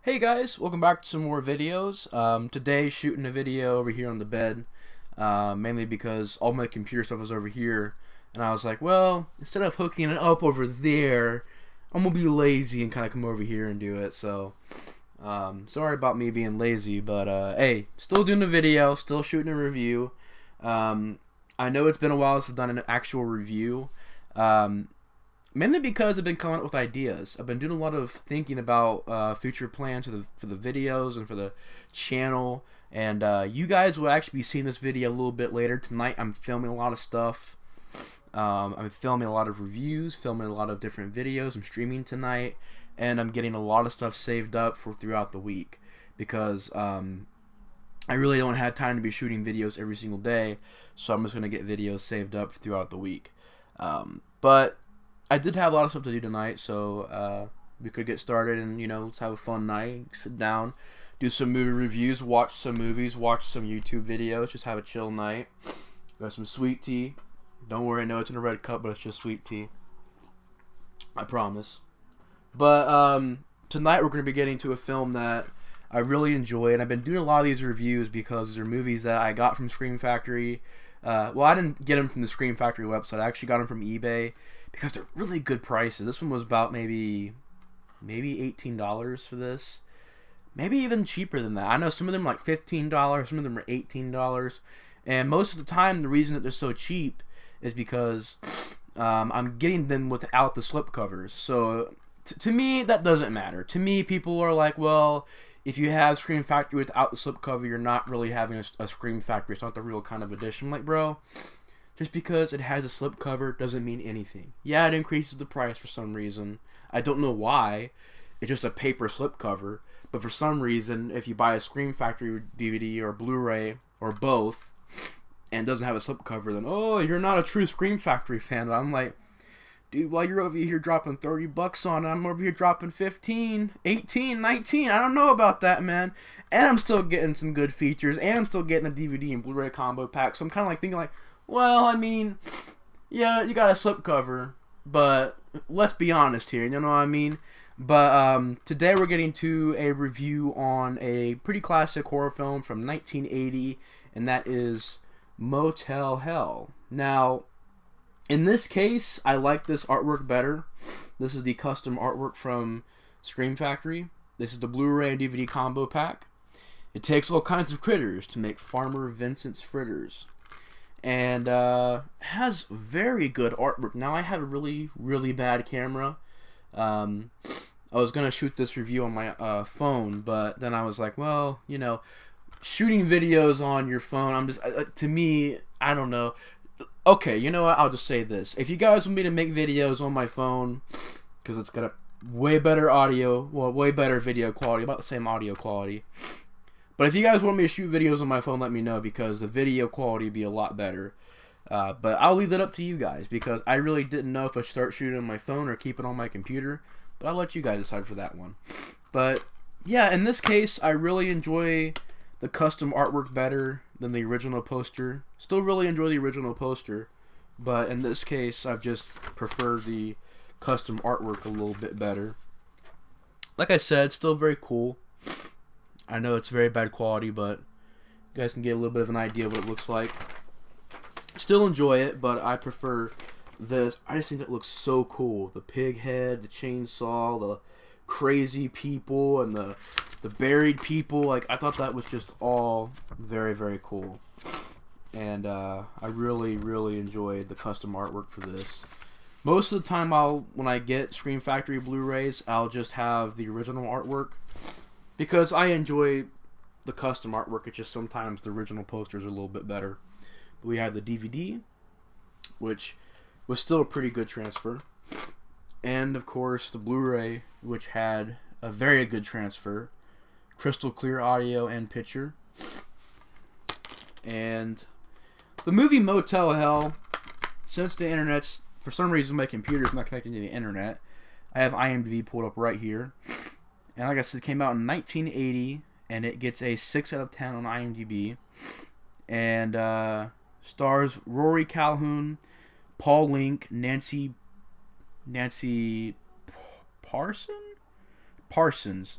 Hey guys, welcome back to some more videos. Today shooting a video over here on the bed, mainly because all my computer stuff was over here, and I was like, well, instead of hooking it up over there, I'm gonna be lazy and kind of come over here and do it. So, sorry about me being lazy, but hey, still doing the video, still shooting a review. I know it's been a while since I've done an actual review. Mainly because I've been coming up with ideas. I've been doing a lot of thinking about future plans for the videos and for the channel. And you guys will actually be seeing this video a little bit later. Tonight I'm filming a lot of stuff. I'm filming a lot of reviews, filming a lot of different videos. I'm streaming tonight. And I'm getting a lot of stuff saved up for throughout the week. Because I really don't have time to be shooting videos every single day. So I'm just going to get videos saved up throughout the week. But I did have a lot of stuff to do tonight, so we could get started and, you know, let's have a fun night, sit down, do some movie reviews, watch some movies, watch some YouTube videos, just have a chill night. Got some sweet tea. Don't worry, I know it's in a red cup, but it's just sweet tea. I promise. But tonight we're going to be getting to a film that I really enjoy, and I've been doing a lot of these reviews because these are movies that I got from Scream Factory. Well, I didn't get them from the Scream Factory website. I actually got them from eBay because they're really good prices. This one was about maybe $18 for this. Maybe even cheaper than that. I know some of them are like $15, some of them are $18. And most of the time, the reason that they're so cheap is because I'm getting them without the slipcovers. So to me, that doesn't matter. To me, people are like, well, if you have Scream Factory without the slipcover, you're not really having a Scream Factory. It's not the real kind of edition. I'm like, bro, just because it has a slipcover doesn't mean anything. Yeah, it increases the price for some reason. I don't know why. It's just a paper slipcover. But for some reason, if you buy a Scream Factory DVD or Blu-ray or both and it doesn't have a slipcover, then, oh, you're not a true Scream Factory fan. I'm like, dude, while you're over here dropping $30 on it, I'm over here dropping 15, 18, 19. I don't know about that, man. And I'm still getting some good features, and I'm still getting a DVD and Blu-ray combo pack. So I'm kind of like thinking like, well, I mean, yeah, you got a slipcover, but let's be honest here, you know what I mean? But today we're getting to a review on a pretty classic horror film from 1980, and that is Motel Hell. Now, in this case, I like this artwork better. This is the custom artwork from Scream Factory. This is the Blu-ray and DVD combo pack. It takes all kinds of critters to make Farmer Vincent's fritters. And has very good artwork. Now, I have a really, really bad camera. I was going to shoot this review on my phone, but then I was like, well, you know, shooting videos on your phone, I'm just, to me, I don't know. Okay, you know what? I'll just say this. If you guys want me to make videos on my phone, because it's got a way better audio, well, way better video quality, about the same audio quality. But if you guys want me to shoot videos on my phone, let me know, because the video quality would be a lot better. But I'll leave that up to you guys, because I really didn't know if I should start shooting on my phone or keep it on my computer. But I'll let you guys decide for that one. But yeah, in this case, I really enjoy the custom artwork better than the original poster. Still really enjoy the original poster, but in this case, I've just preferred the custom artwork a little bit better. Like I said, still very cool. I know it's very bad quality, but you guys can get a little bit of an idea of what it looks like. Still enjoy it, but I prefer this. I just think it looks so cool. The pig head, the chainsaw, the crazy people, and the buried people. Like, I thought that was just all very, very cool. And I really, really enjoyed the custom artwork for this. Most of the time, when I get Scream Factory Blu-rays, I'll just have the original artwork, because I enjoy the custom artwork. It's just sometimes the original posters are a little bit better. But we have the DVD, which was still a pretty good transfer. And, of course, the Blu-ray, which had a very good transfer. Crystal clear audio and picture. And the movie Motel Hell, since the internet's, for some reason my computer's not connected to the internet, I have IMDb pulled up right here. And like I said, it came out in 1980, and it gets a 6 out of 10 on IMDb. And stars Rory Calhoun, Paul Link, Nancy Parsons,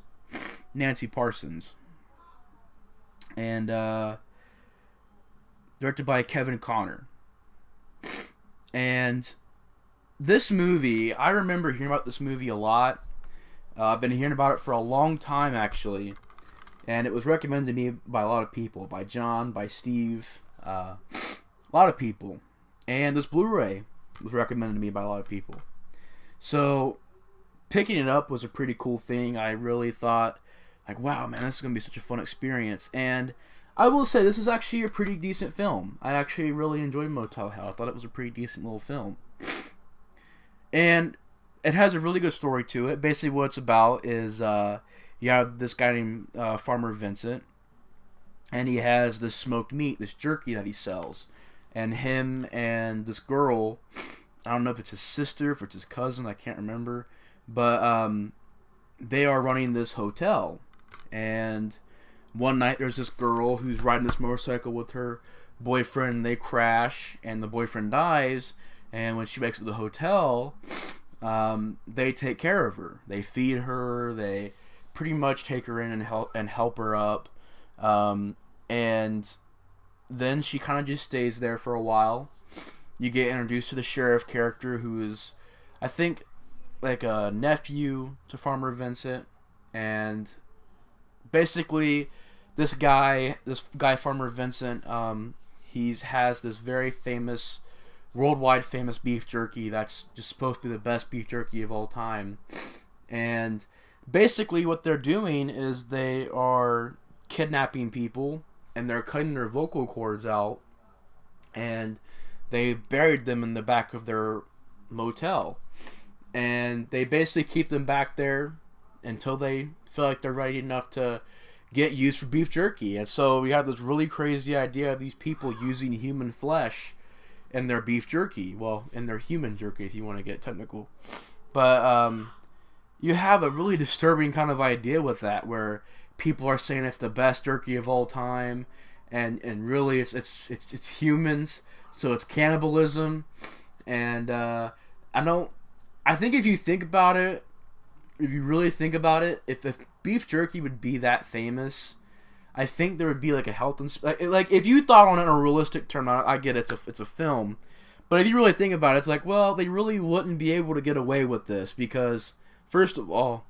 Nancy Parsons. And directed by Kevin Connor. And this movie, I remember hearing about this movie a lot. I've been hearing about it for a long time, actually. And it was recommended to me by a lot of people. By John, by Steve, a lot of people. And this Blu-ray was recommended to me by a lot of people. So, picking it up was a pretty cool thing. I really thought, like, wow, man, this is going to be such a fun experience. And I will say, this is actually a pretty decent film. I actually really enjoyed Motel Hell. I thought it was a pretty decent little film. And it has a really good story to it. Basically, what it's about is you have this guy named Farmer Vincent, and he has this smoked meat, this jerky that he sells. And him and this girl, I don't know if it's his sister, if it's his cousin, I can't remember. But they are running this hotel. And one night there's this girl who's riding this motorcycle with her boyfriend. They crash, and the boyfriend dies. And when she wakes up at the hotel, they take care of her. They feed her. They pretty much take her in and help her up. And then she kind of just stays there for a while. You get introduced to the sheriff character, who is, I think, like a nephew to Farmer Vincent. And basically, this guy Farmer Vincent, he has this very famous, worldwide famous beef jerky that's just supposed to be the best beef jerky of all time. And basically what they're doing is they are kidnapping people, and they're cutting their vocal cords out, and they buried them in the back of their motel. And they basically keep them back there until they feel like they're ready enough to get used for beef jerky. And so we have this really crazy idea of these people using human flesh in their beef jerky. Well, in their human jerky, if you want to get technical. But you have a really disturbing kind of idea with that, where people are saying it's the best jerky of all time, and really it's humans, so it's cannibalism. And I think if you think about it, if you really think about it, if beef jerky would be that famous, I think there would be like a health like if you thought on it in a realistic term. I get it's a film, but if you really think about it, it's like, well, they really wouldn't be able to get away with this, because first of all,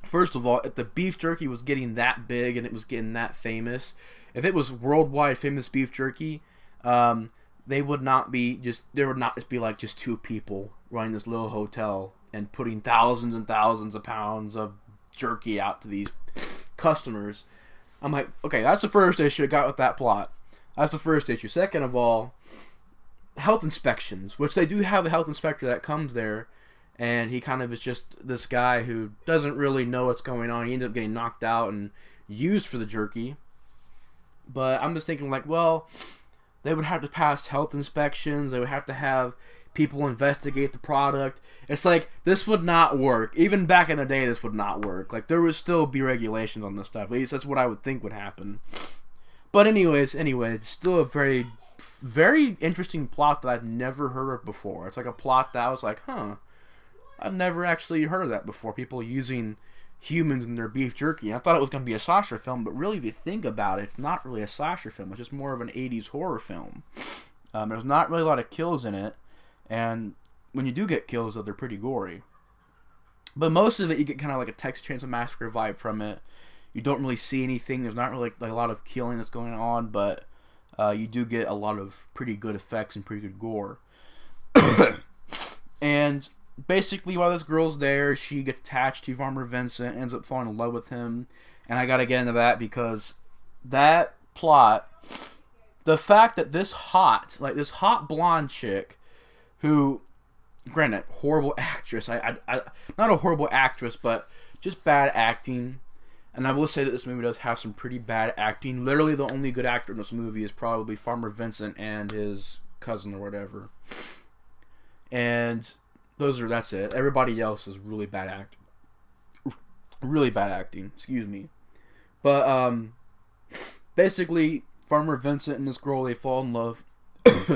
if the beef jerky was getting that big and it was getting that famous, if it was worldwide famous beef jerky, there would not just be like just two people running this little hotel and putting thousands and thousands of pounds of jerky out to these customers. I'm like, okay, that's the first issue I got with that plot. That's the first issue. Second of all, health inspections, which they do have a health inspector that comes there, and he kind of is just this guy who doesn't really know what's going on. He ended up getting knocked out and used for the jerky. But I'm just thinking, like, well, they would have to pass health inspections. They would have to have people investigate the product. It's like, this would not work. Even back in the day, this would not work. Like, there would still be regulations on this stuff. At least that's what I would think would happen. But anyways, it's still a very, very interesting plot that I've never heard of before. It's like a plot that I was like, I've never actually heard of that before. People using humans in their beef jerky. I thought it was going to be a slasher film, but really, if you think about it, it's not really a slasher film. It's just more of an 80s horror film. There's not really a lot of kills in it, and when you do get kills, though, they're pretty gory. But most of it, you get kind of like a Texas Chainsaw Massacre vibe from it. You don't really see anything. There's not really like a lot of killing that's going on, but you do get a lot of pretty good effects and pretty good gore. And basically, while this girl's there, she gets attached to Farmer Vincent, ends up falling in love with him. And I gotta get into that, because that plot, the fact that this hot blonde chick, who, granted, horrible actress, not a horrible actress, but just bad acting. And I will say that this movie does have some pretty bad acting. Literally, the only good actor in this movie is probably Farmer Vincent and his cousin or whatever. And that's it. Everybody else is really bad acting. Excuse me. But basically, Farmer Vincent and this girl, they fall in love.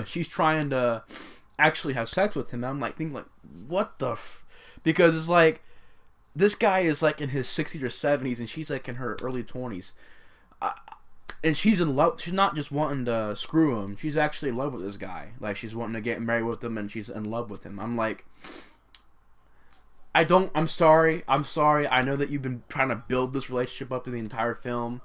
She's trying to actually have sex with him. I'm like thinking, like, what the? Because it's like, this guy is like in his 60s or 70s, and she's like in her early 20s. And she's in love. She's not just wanting to screw him. She's actually in love with this guy. Like, she's wanting to get married with him, and she's in love with him. I'm like, I'm sorry. I know that you've been trying to build this relationship up in the entire film.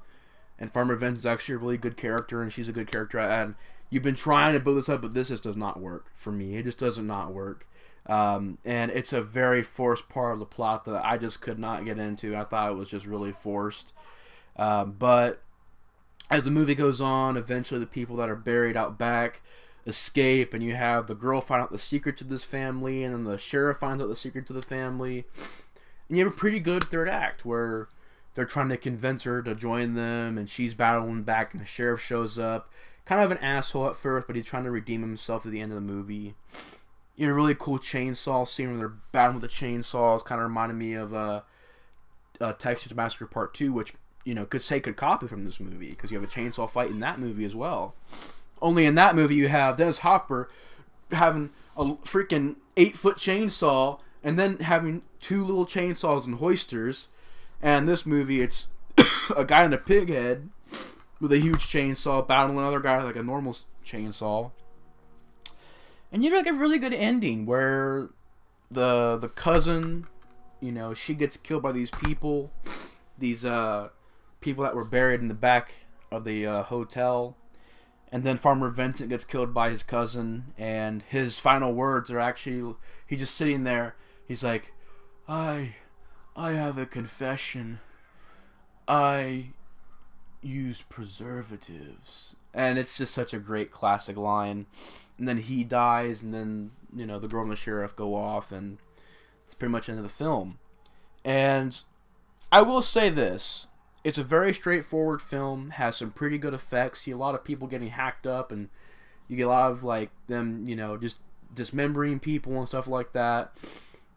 And Farmer Vince is actually a really good character, and she's a good character. And you've been trying to build this up, but this just does not work for me. It just does not work. And it's a very forced part of the plot that I just could not get into. I thought it was just really forced. But as the movie goes on, eventually the people that are buried out back escape, and you have the girl find out the secret to this family, and then the sheriff finds out the secret to the family. And you have a pretty good third act where they're trying to convince her to join them, and she's battling back, and the sheriff shows up. Kind of an asshole at first, but he's trying to redeem himself at the end of the movie. You know, a really cool chainsaw scene where they're battling with the chainsaws. Kind of reminded me of Texas Massacre Part 2, which, you know, could copy from this movie, because you have a chainsaw fight in that movie as well. Only in that movie you have Dennis Hopper having a freaking 8-foot chainsaw, and then having 2 little chainsaws and hoisters. And this movie, it's a guy in a pig head with a huge chainsaw battling another guy with like a normal chainsaw. And you have like a really good ending where the cousin, you know, she gets killed by these people. These people that were buried in the back of the hotel. And then Farmer Vincent gets killed by his cousin, and his final words are actually, he's just sitting there. He's like, I have a confession. I used preservatives. And it's just such a great classic line. And then he dies, and then, you know, the girl and the sheriff go off, and it's pretty much the end of the film. And I will say this. It's a very straightforward film, has some pretty good effects. You see a lot of people getting hacked up, and you get a lot of, like, them, you know, just dismembering people and stuff like that.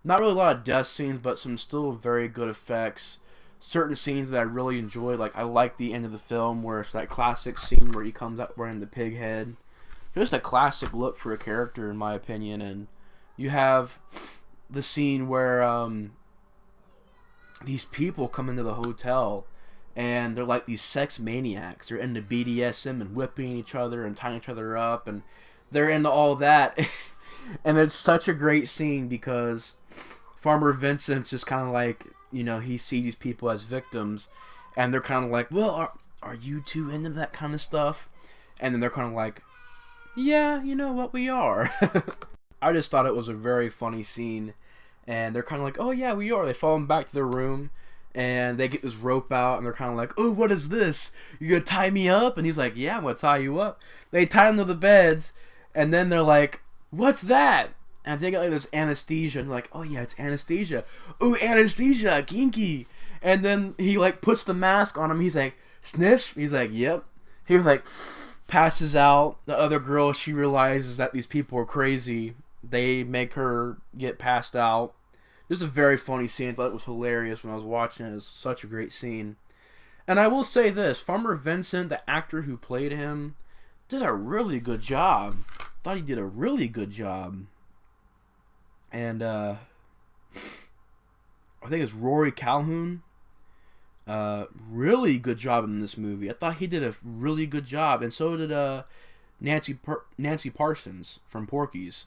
Not really a lot of death scenes, but some still very good effects. Certain scenes that I really enjoyed, like, I like the end of the film where it's that classic scene where he comes out wearing the pig head. Just a classic look for a character, in my opinion. And you have the scene where these people come into the hotel, and they're like these sex maniacs. They're into BDSM and whipping each other and tying each other up, and they're into all that. And it's such a great scene because Farmer Vincent's just kind of like, you know, he sees these people as victims, and they're kind of like, well, are you two into that kind of stuff? And then they're kind of like, yeah, you know what, we are. I just thought it was a very funny scene, and they're kind of like, oh yeah, we are. They follow him back to their room, and they get this rope out, and they're kind of like, oh, what is this? You gonna tie me up? And he's like, yeah, I'm gonna tie you up. They tie him to the beds, and then they're like, what's that? And they got like this anesthesia, and like, oh yeah, it's anesthesia. Oh, anesthesia, kinky. And then he like puts the mask on him. He's like, sniff. He's like, yep. He was like, passes out. The other girl, she realizes that these people are crazy. They make her get passed out. This is a very funny scene. I thought it was hilarious when I was watching it. It's such a great scene. And I will say this, Farmer Vincent, the actor who played him, did a really good job. Thought he did a really good job. And I think it's Rory Calhoun. Really good job in this movie. I thought he did a really good job, and so did Nancy Parsons from Porky's.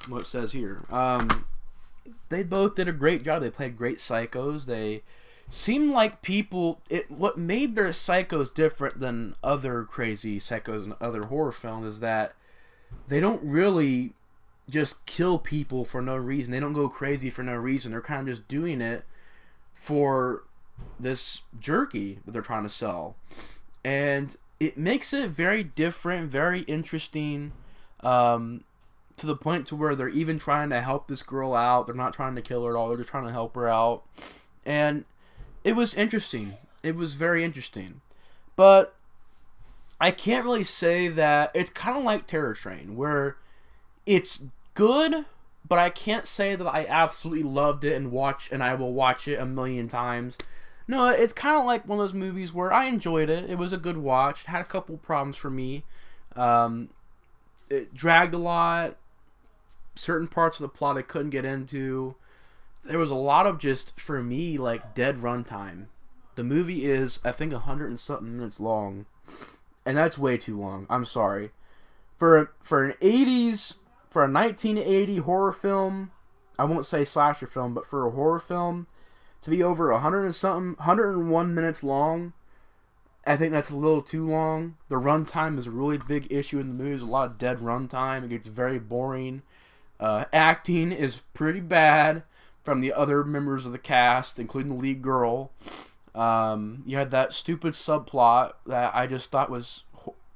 What it says here. They both did a great job. They played great psychos. They seemed like people. What made their psychos different than other crazy psychos in other horror films is that they don't really just kill people for no reason. They don't go crazy for no reason. They're kind of just doing it for this jerky that they're trying to sell. And it makes it very different, very interesting, to the point to where they're even trying to help this girl out. They're not trying to kill her at all. They're just trying to help her out. And it was interesting. It was very interesting. But I can't really say that. It's kind of like Terror Train, where it's good, but I can't say that I absolutely loved it and I will watch it a million times. No, it's kind of like one of those movies where I enjoyed it. It was a good watch. It had a couple problems for me. It dragged a lot. Certain parts of the plot I couldn't get into. there was a lot of just, for me, like, dead runtime. The movie is, I think, 100 and something minutes long, and that's way too long. I'm sorry. For an 80s, for a 1980 horror film, I won't say slasher film, but for a horror film to be over 100 and something, 101 minutes long, I think that's a little too long. The runtime is a really big issue in the movie. There's a lot of dead runtime. It gets very boring. Acting is pretty bad from the other members of the cast, including the lead girl. You had that stupid subplot that I just thought was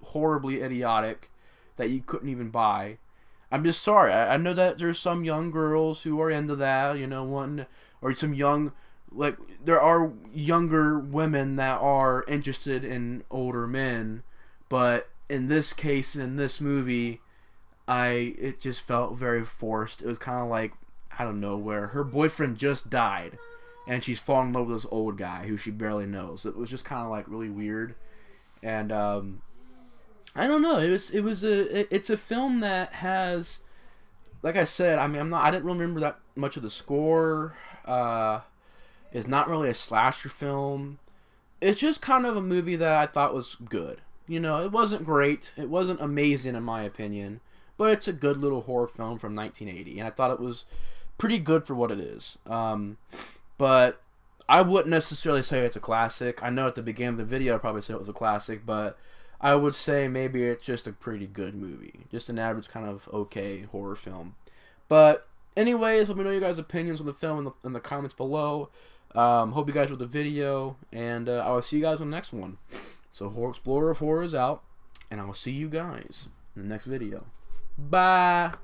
horribly idiotic that you couldn't even buy. I'm just sorry. I know that there's some young girls who are into that, you know, or some young, like, there are younger women that are interested in older men, but in this case, in this movie, it just felt very forced. It was kind of like, I don't know, where her boyfriend just died, and she's falling in love with this old guy who she barely knows. It was just kind of like really weird, and I don't know. It's a film that has, like I said, I mean, I didn't really remember that much of the score. It's not really a slasher film. It's just kind of a movie that I thought was good. You know, it wasn't great. It wasn't amazing in my opinion, but it's a good little horror film from 1980, and I thought it was pretty good for what it is. But I wouldn't necessarily say it's a classic. I know at the beginning of the video I probably said it was a classic, but I would say maybe it's just a pretty good movie. Just an average kind of okay horror film. But anyways, let me know your guys' opinions on the film in the comments below. Hope you guys enjoyed the video, and I will see you guys on the next one. So Horror Explorer of Horror is out, and I will see you guys in the next video. Bye!